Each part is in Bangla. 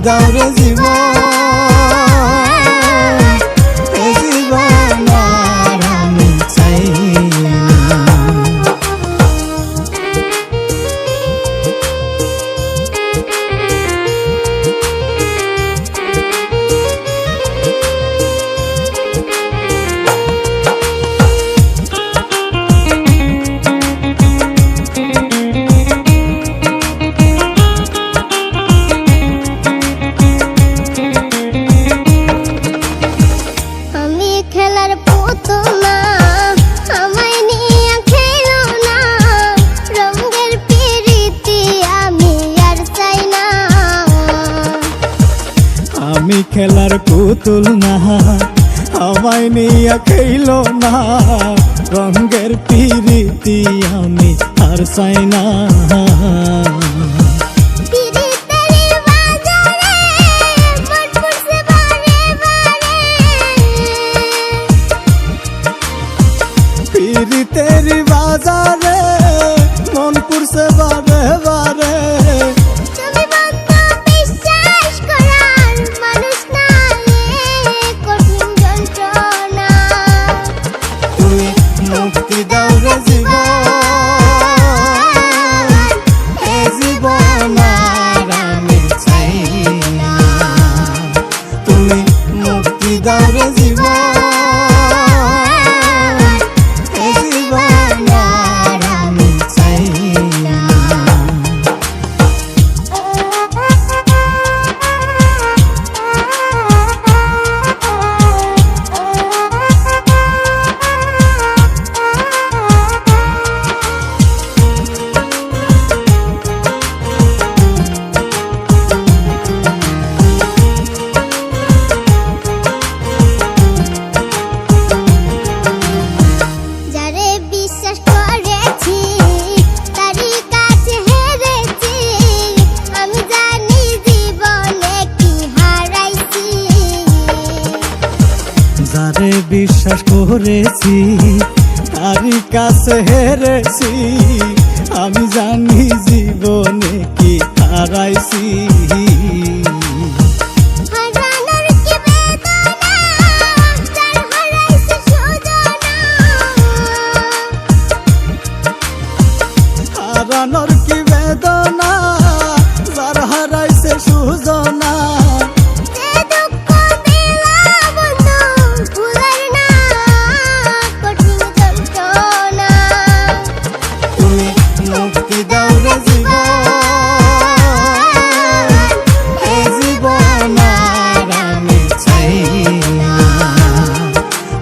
দাও রে জীবন, এ জীবন আর আমি চাই না। আমি খেলার পুতুল না, আমায় নিয়ে খেলো না, রঙের পিরিতি আমি আর চাই না। পিরিতের বাজারে মন পুরছে বারে বারে, মুক্তি দাও রে জীবন, এ জীবন আর আমি চাই না। তুমি মুক্তি দাও রে জীবন, এ জীবন আর আমি চাই না। যারে বিশ্বাস করেছি তারই কাছে হেরেছি, আমি জানি জীবনে কি হারাইছি। হারানোর কি বেদনা, যার হারাইছে সুজনা, মুক্তি দাও রে জীবন, এ জীবন আর আমি চাই না।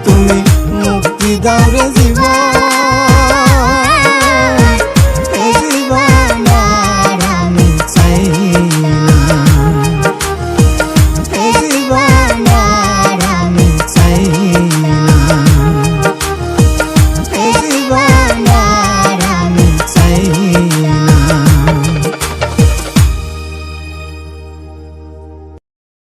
তুমি মুক্তি দাও রে জীবন।